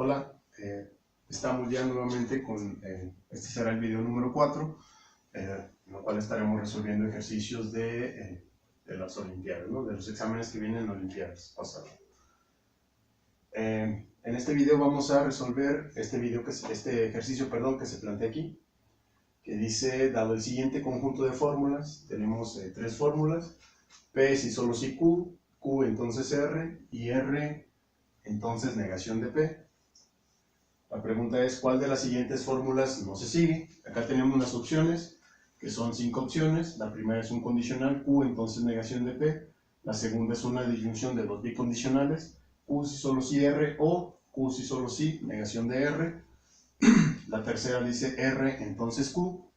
Hola, estamos ya nuevamente con, este será el video número 4, en lo cual estaremos resolviendo ejercicios de las Olimpiadas, ¿no? De los exámenes que vienen en Olimpiadas pasadas. En este video vamos a resolver este ejercicio que se plantea aquí, que dice, dado el siguiente conjunto de fórmulas, tenemos tres fórmulas, P si solo si Q, Q entonces R, y R entonces negación de P. La pregunta es, ¿cuál de las siguientes fórmulas no se sigue? Acá tenemos las opciones, que son 5 opciones. La primera es un condicional, Q, entonces negación de P. La segunda es una disyunción de dos bicondicionales, Q si solo si R, o Q si solo si, negación de R. La tercera dice R, entonces Q.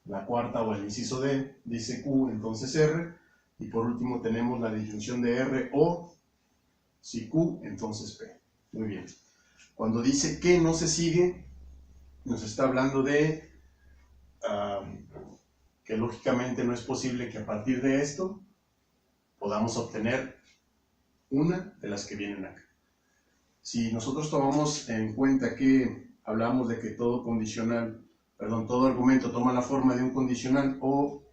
La cuarta, o el inciso D, dice Q, entonces R. Y por último tenemos la disyunción de R, o si Q, entonces P. Muy bien. Cuando dice que no se sigue, nos está hablando de que lógicamente no es posible que a partir de esto podamos obtener una de las que vienen acá. Si nosotros tomamos en cuenta que hablamos de que todo argumento toma la forma de un condicional, o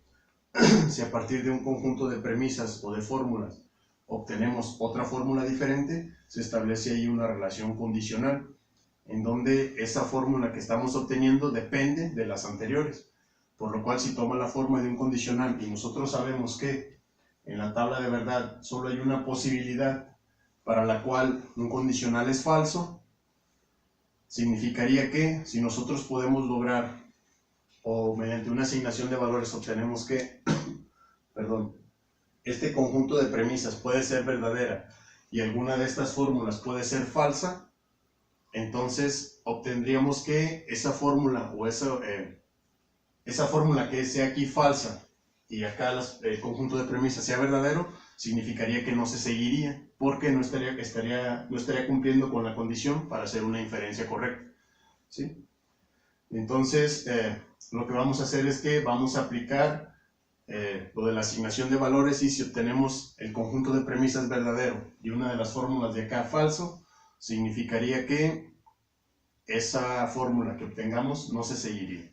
si a partir de un conjunto de premisas o de fórmulas obtenemos otra fórmula diferente, se establece ahí una relación condicional, en donde esa fórmula que estamos obteniendo depende de las anteriores. Por lo cual, si toma la forma de un condicional y nosotros sabemos que en la tabla de verdad solo hay una posibilidad para la cual un condicional es falso, significaría que si nosotros podemos lograr, o mediante una asignación de valores obtenemos que este conjunto de premisas puede ser verdadera y alguna de estas fórmulas puede ser falsa, entonces obtendríamos que esa fórmula o esa fórmula que sea aquí falsa y acá el conjunto de premisas sea verdadero, significaría que no se seguiría, porque no estaría cumpliendo con la condición para hacer una inferencia correcta, ¿sí? Entonces, lo que vamos a hacer es que vamos a aplicar lo de la asignación de valores, y si obtenemos el conjunto de premisas verdadero y una de las fórmulas de acá falso, significaría que esa fórmula que obtengamos no se seguiría,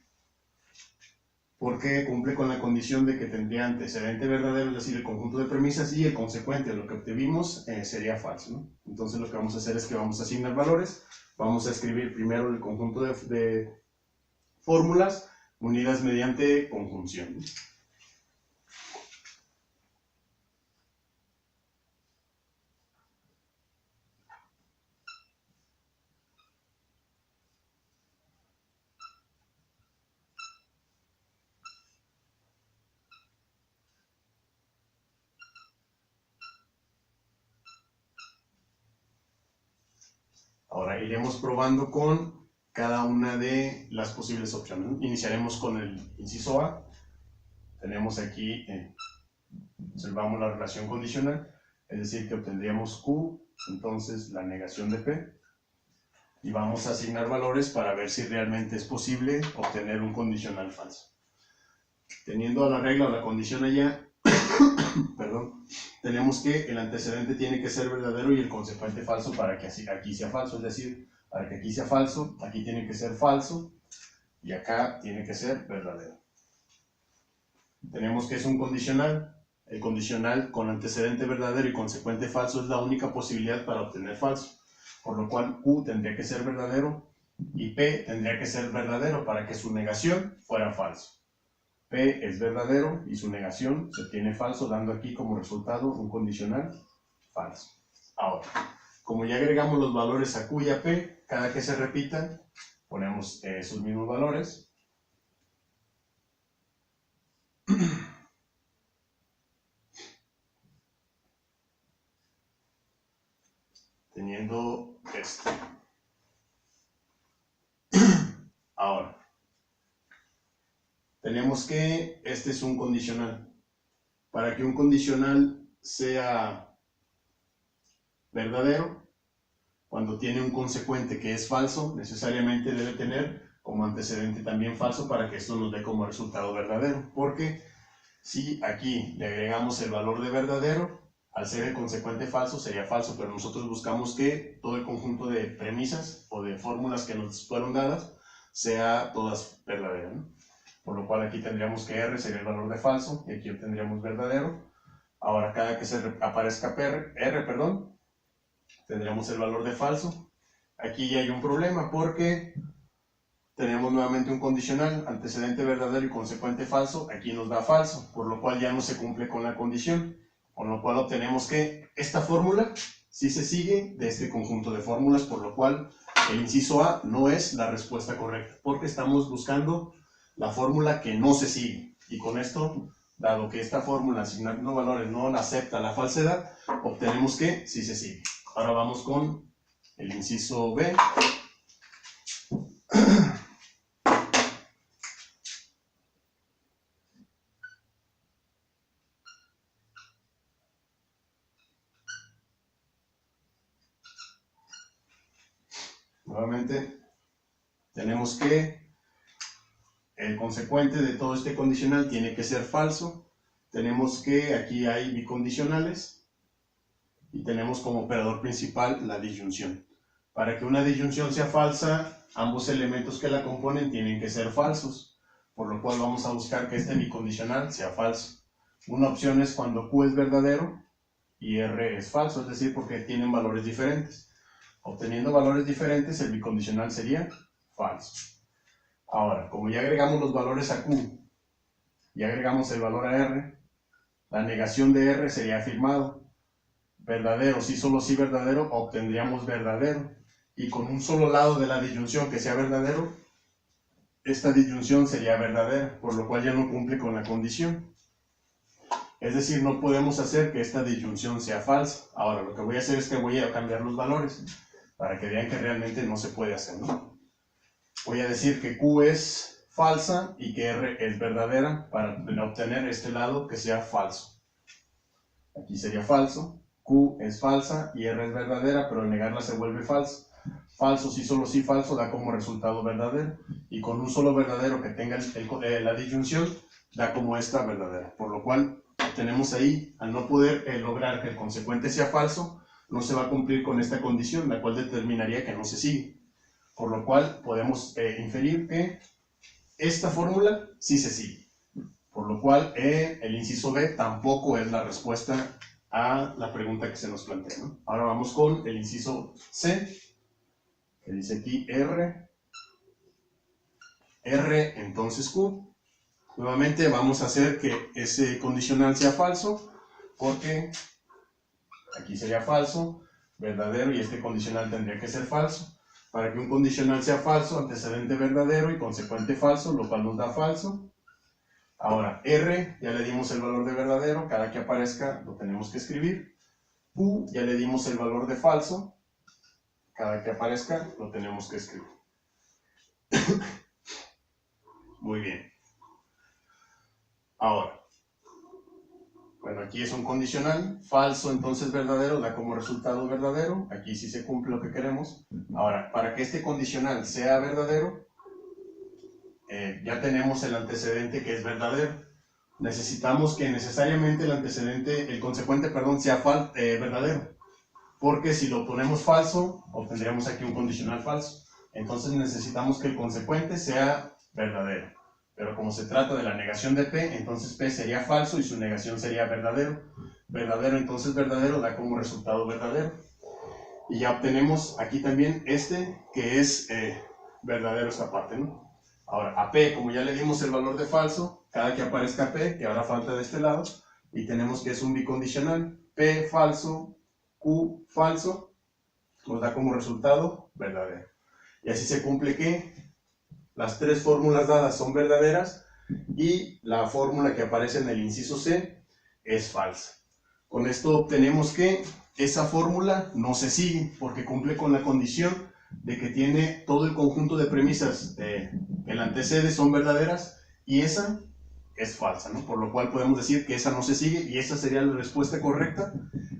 porque cumple con la condición de que tendría antecedente verdadero, es decir, el conjunto de premisas, y el consecuente, lo que obtuvimos, sería falso, ¿no? Entonces lo que vamos a hacer es que vamos a asignar valores. Vamos a escribir primero el conjunto de fórmulas unidas mediante conjunción, ¿no? Ahora iremos probando con cada una de las posibles opciones, ¿no? Iniciaremos con el inciso A. Tenemos aquí, observamos la relación condicional, es decir, que obtendríamos Q, entonces la negación de P, y vamos a asignar valores para ver si realmente es posible obtener un condicional falso. Teniendo la regla o la condición allá, tenemos que el antecedente tiene que ser verdadero y el consecuente falso para que aquí sea falso, es decir, para que aquí sea falso, aquí tiene que ser falso y acá tiene que ser verdadero. Tenemos que es un condicional. El condicional con antecedente verdadero y consecuente falso es la única posibilidad para obtener falso, por lo cual Q tendría que ser verdadero y P tendría que ser verdadero para que su negación fuera falso. P es verdadero y su negación se obtiene falso, dando aquí como resultado un condicional falso. Ahora, como ya agregamos los valores a Q y a P, cada que se repitan, ponemos esos mismos valores. Teniendo esto. Ahora, tenemos que este es un condicional. Para que un condicional sea verdadero, cuando tiene un consecuente que es falso, necesariamente debe tener como antecedente también falso para que esto nos dé como resultado verdadero. Porque si aquí le agregamos el valor de verdadero, al ser el consecuente falso sería falso, pero nosotros buscamos que todo el conjunto de premisas o de fórmulas que nos fueron dadas sea todas verdaderas, ¿no? Por lo cual aquí tendríamos que R sería el valor de falso y aquí obtendríamos verdadero. Ahora cada que aparezca R, tendríamos el valor de falso. Aquí ya hay un problema porque tenemos nuevamente un condicional, antecedente verdadero y consecuente falso, aquí nos da falso, por lo cual ya no se cumple con la condición, con lo cual obtenemos que esta fórmula sí se sigue de este conjunto de fórmulas, por lo cual el inciso A no es la respuesta correcta, porque estamos buscando la fórmula que no se sigue, y con esto, dado que esta fórmula asignando valores no acepta la falsedad, obtenemos que sí se sigue. Ahora vamos con el inciso B. Nuevamente, tenemos que el consecuente de todo este condicional tiene que ser falso. Tenemos que aquí hay bicondicionales y tenemos como operador principal la disyunción. Para que una disyunción sea falsa, ambos elementos que la componen tienen que ser falsos, por lo cual vamos a buscar que este bicondicional sea falso. Una opción es cuando Q es verdadero y R es falso, es decir, porque tienen valores diferentes. Obteniendo valores diferentes, el bicondicional sería falso. Ahora, como ya agregamos los valores a Q y agregamos el valor a R, la negación de R sería afirmado. Verdadero, si solo si verdadero, obtendríamos verdadero. Y con un solo lado de la disyunción que sea verdadero, esta disyunción sería verdadera, por lo cual ya no cumple con la condición. Es decir, no podemos hacer que esta disyunción sea falsa. Ahora, lo que voy a hacer es que voy a cambiar los valores, para que vean que realmente no se puede hacer, ¿no? Voy a decir que Q es falsa y que R es verdadera para obtener este lado que sea falso. Aquí sería falso, Q es falsa y R es verdadera, pero al negarla se vuelve falso. Falso, si solo si falso, da como resultado verdadero. Y con un solo verdadero que tenga la disyunción, da como esta verdadera. Por lo cual, tenemos ahí, al no poder lograr que el consecuente sea falso, no se va a cumplir con esta condición, la cual determinaría que no se sigue. Por lo cual podemos inferir que esta fórmula sí se sigue. Por lo cual el inciso B tampoco es la respuesta a la pregunta que se nos plantea, ¿no? Ahora vamos con el inciso C, que dice aquí R, entonces Q. Nuevamente vamos a hacer que ese condicional sea falso, porque aquí sería falso, verdadero, y este condicional tendría que ser falso. Para que un condicional sea falso, antecedente verdadero y consecuente falso, lo cual nos da falso. Ahora, R, ya le dimos el valor de verdadero, cada que aparezca lo tenemos que escribir. Q, ya le dimos el valor de falso, cada que aparezca lo tenemos que escribir. Muy bien. Ahora, bueno, aquí es un condicional, falso, entonces verdadero, da como resultado verdadero, aquí sí se cumple lo que queremos. Ahora, para que este condicional sea verdadero, ya tenemos el antecedente que es verdadero. Necesitamos que necesariamente el consecuente, sea verdadero, porque si lo ponemos falso, obtendríamos aquí un condicional falso. Entonces necesitamos que el consecuente sea verdadero. Pero como se trata de la negación de P, entonces P sería falso y su negación sería verdadero. Verdadero, entonces verdadero, da como resultado verdadero. Y ya obtenemos aquí también que es verdadero esta parte, ¿no? Ahora, a P, como ya le dimos el valor de falso, cada que aparezca P, que ahora falta de este lado, y tenemos que es un bicondicional, P falso, Q falso, nos da como resultado verdadero. Y así se cumple que las tres fórmulas dadas son verdaderas y la fórmula que aparece en el inciso C es falsa. Con esto obtenemos que esa fórmula no se sigue porque cumple con la condición de que tiene todo el conjunto de premisas que la antecede son verdaderas y esa es falsa, ¿no? Por lo cual podemos decir que esa no se sigue y esa sería la respuesta correcta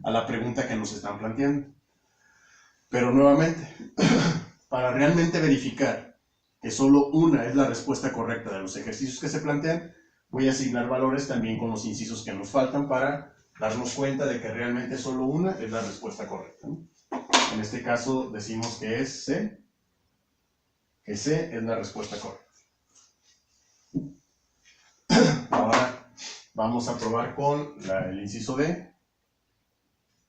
a la pregunta que nos están planteando. Pero nuevamente, para realmente verificar que solo una es la respuesta correcta de los ejercicios que se plantean, voy a asignar valores también con los incisos que nos faltan para darnos cuenta de que realmente solo una es la respuesta correcta, ¿no? En este caso decimos que es C, que C es la respuesta correcta. Ahora vamos a probar con el inciso D,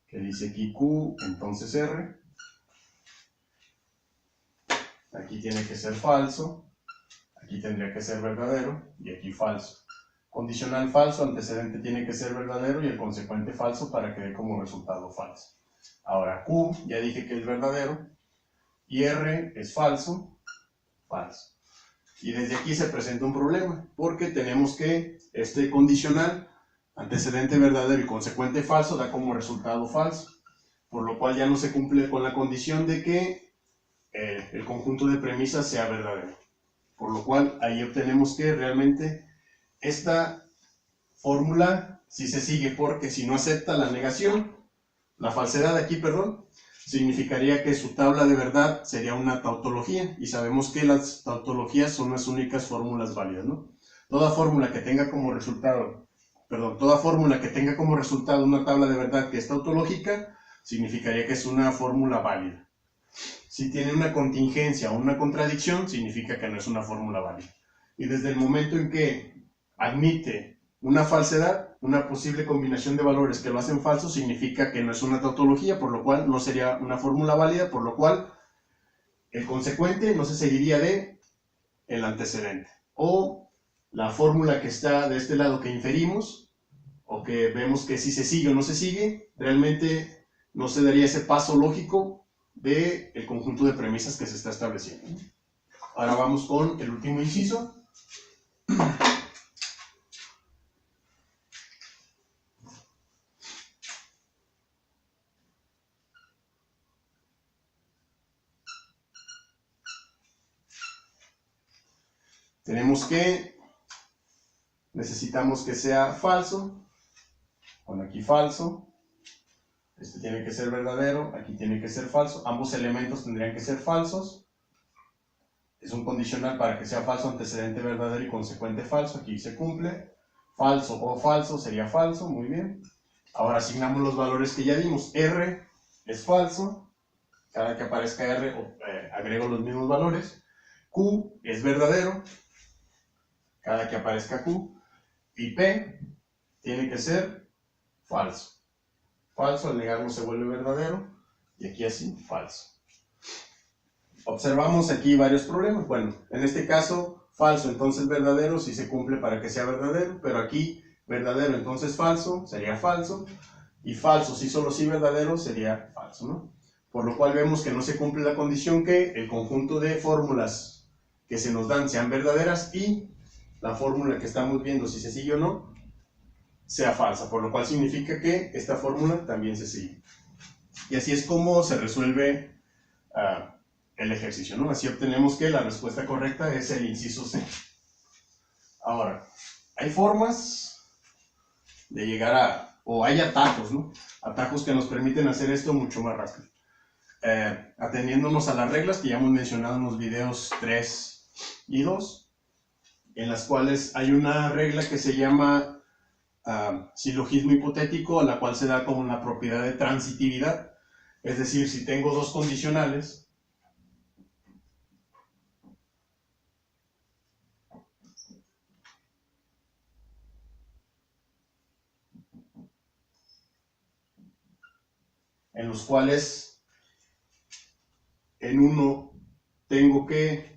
que dice aquí Q, entonces R. Aquí tiene que ser falso, aquí tendría que ser verdadero y aquí falso. Condicional falso, antecedente tiene que ser verdadero y el consecuente falso para que dé como resultado falso. Ahora Q, ya dije que es verdadero, y R es falso, falso. Y desde aquí se presenta un problema, porque tenemos que este condicional, antecedente verdadero y consecuente falso, da como resultado falso, por lo cual ya no se cumple con la condición de que el conjunto de premisas sea verdadero. Por lo cual ahí obtenemos que realmente esta fórmula sí se sigue, porque si no acepta la negación, la falsedad aquí, perdón, significaría que su tabla de verdad sería una tautología, y sabemos que las tautologías son las únicas fórmulas válidas, ¿no? Toda fórmula que tenga como resultado una tabla de verdad que es tautológica, significaría que es una fórmula válida. Si tiene una contingencia o una contradicción, significa que no es una fórmula válida. Y desde el momento en que admite una falsedad, una posible combinación de valores que lo hacen falso, significa que no es una tautología, por lo cual no sería una fórmula válida, por lo cual el consecuente no se seguiría de el antecedente. O la fórmula que está de este lado que inferimos, o que vemos que si se sigue o no se sigue, realmente no se daría ese paso lógico del conjunto de premisas que se está estableciendo. Ahora vamos con el último inciso. Necesitamos que sea falso, con aquí falso, este tiene que ser verdadero, aquí tiene que ser falso, ambos elementos tendrían que ser falsos, es un condicional para que sea falso, antecedente verdadero y consecuente falso, aquí se cumple, falso o falso sería falso, muy bien. Ahora asignamos los valores que ya dimos, R es falso, cada que aparezca R agrego los mismos valores, Q es verdadero, cada que aparezca Q, y P tiene que ser falso. Falso, al negarlo se vuelve verdadero, y aquí así, falso. Observamos aquí varios problemas. Bueno, en este caso, falso, entonces verdadero, si se cumple para que sea verdadero, pero aquí, verdadero, entonces falso, sería falso, y falso, si solo sí verdadero, sería falso, ¿no? Por lo cual vemos que no se cumple la condición que el conjunto de fórmulas que se nos dan sean verdaderas y la fórmula que estamos viendo, si se sigue o no, sea falsa, por lo cual significa que esta fórmula también se sigue. Y así es como se resuelve el ejercicio, ¿no? Así obtenemos que la respuesta correcta es el inciso C. Ahora, hay formas de llegar o hay atajos, ¿no? Atajos que nos permiten hacer esto mucho más rápido. Atendiéndonos a las reglas que ya hemos mencionado en los videos 3 y 2, en las cuales hay una regla que se llama silogismo hipotético, a la cual se da como la propiedad de transitividad. Es decir, si tengo dos condicionales, en los cuales en uno tengo que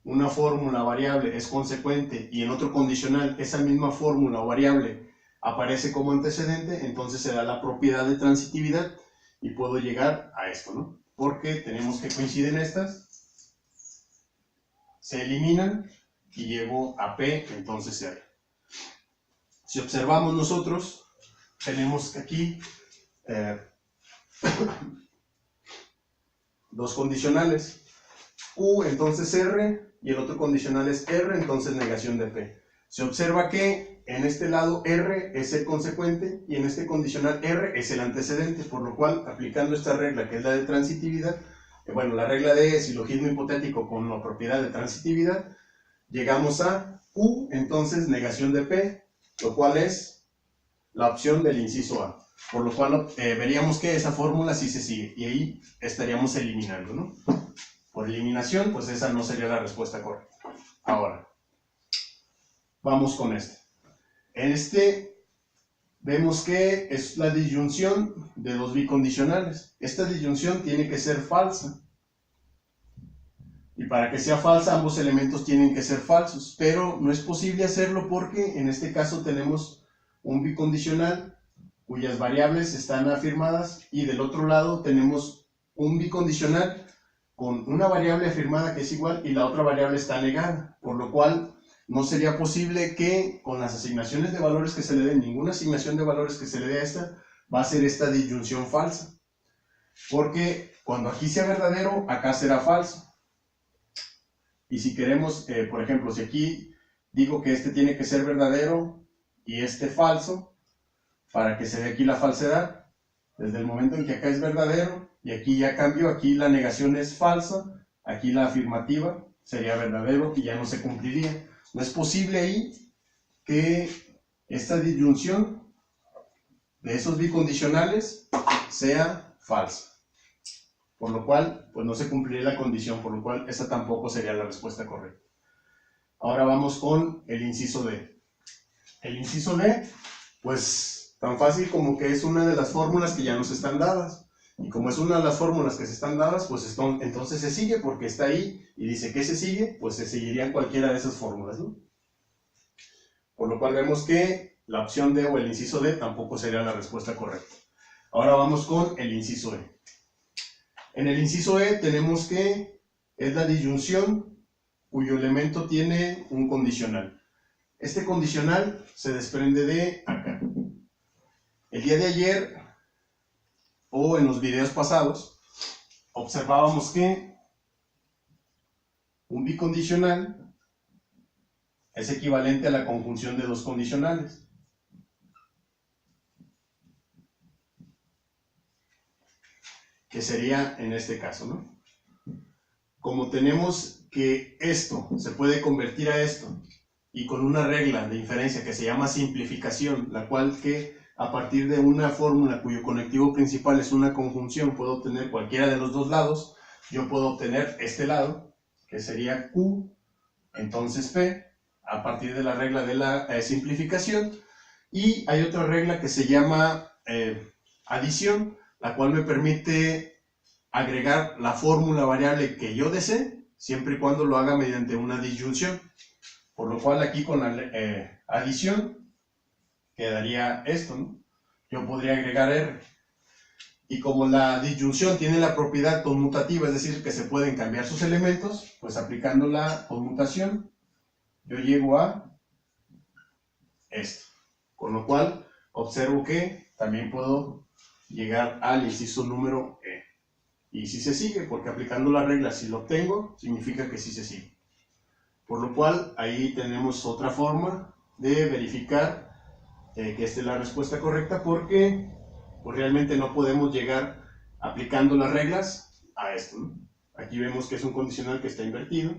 una fórmula variable es consecuente y en otro condicional esa misma fórmula o variable aparece como antecedente, entonces se da la propiedad de transitividad y puedo llegar a esto, ¿no? Porque tenemos que coinciden estas, se eliminan y llego a P, entonces R. Si observamos nosotros, tenemos aquí dos condicionales, Q, entonces R, y el otro condicional es R, entonces negación de P. Se observa que en este lado R es el consecuente y en este condicional R es el antecedente, por lo cual, aplicando esta regla que es la de transitividad, bueno, la regla de silogismo hipotético con la propiedad de transitividad, llegamos a Q, entonces negación de P, lo cual es la opción del inciso A. Por lo cual veríamos que esa fórmula sí se sigue y ahí estaríamos eliminando, ¿no? Por eliminación, pues esa no sería la respuesta correcta. Ahora, vamos con este. En este vemos que es la disyunción de dos bicondicionales. Esta disyunción tiene que ser falsa. Y para que sea falsa, ambos elementos tienen que ser falsos. Pero no es posible hacerlo porque en este caso tenemos un bicondicional cuyas variables están afirmadas y del otro lado tenemos un bicondicional con una variable afirmada que es igual y la otra variable está negada, por lo cual no sería posible que con las asignaciones de valores que se le den, ninguna asignación de valores que se le dé a esta, va a ser esta disyunción falsa, porque cuando aquí sea verdadero, acá será falso. Y si queremos, por ejemplo, si aquí digo que este tiene que ser verdadero y este falso, para que se dé aquí la falsedad, desde el momento en que acá es verdadero y aquí ya cambió, aquí la negación es falsa, aquí la afirmativa sería verdadero y ya no se cumpliría. No es posible ahí que esta disyunción de esos bicondicionales sea falsa, por lo cual pues no se cumpliría la condición, por lo cual esa tampoco sería la respuesta correcta. Ahora vamos con el inciso D. El inciso D, pues tan fácil como que es una de las fórmulas que ya nos están dadas. Y como es una de las fórmulas que se están dadas, pues entonces se sigue porque está ahí y dice que se sigue, pues se seguirían cualquiera de esas fórmulas, ¿no? Por lo cual vemos que la opción D o el inciso D tampoco sería la respuesta correcta. Ahora vamos con el inciso E. En el inciso E tenemos que es la disyunción cuyo elemento tiene un condicional. Este condicional se desprende de acá. El día de ayer, o en los videos pasados, observábamos que un bicondicional es equivalente a la conjunción de dos condicionales. Que sería en este caso, ¿no? Como tenemos que esto se puede convertir a esto, y con una regla de inferencia que se llama simplificación, la cual que a partir de una fórmula cuyo conectivo principal es una conjunción, puedo obtener cualquiera de los dos lados. Yo puedo obtener este lado, que sería Q, entonces P, a partir de la regla de la simplificación. Y hay otra regla que se llama adición, la cual me permite agregar la fórmula variable que yo desee, siempre y cuando lo haga mediante una disyunción. Por lo cual aquí con la adición quedaría esto, ¿no? Yo podría agregar R. Y como la disyunción tiene la propiedad conmutativa, es decir, que se pueden cambiar sus elementos, pues aplicando la conmutación, yo llego a esto. Con lo cual, observo que también puedo llegar al inciso número E. Y si se sigue, porque aplicando la regla, si lo obtengo, significa que sí se sigue. Por lo cual, ahí tenemos otra forma de verificar que esta es la respuesta correcta, porque pues, realmente no podemos llegar aplicando las reglas a esto, ¿no? Aquí vemos que es un condicional que está invertido.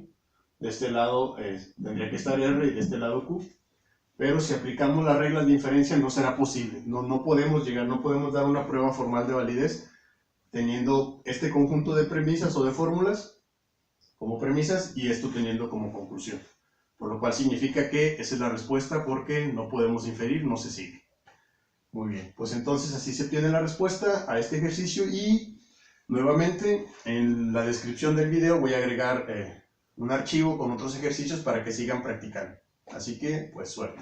De este lado tendría que estar R y de este lado Q. Pero si aplicamos las reglas de inferencia no será posible. No podemos llegar, no podemos dar una prueba formal de validez teniendo este conjunto de premisas o de fórmulas como premisas y esto teniendo como conclusión. Por lo cual significa que esa es la respuesta porque no podemos inferir, no se sigue. Muy bien, pues entonces así se obtiene la respuesta a este ejercicio y nuevamente en la descripción del video voy a agregar un archivo con otros ejercicios para que sigan practicando. Así que, pues suerte.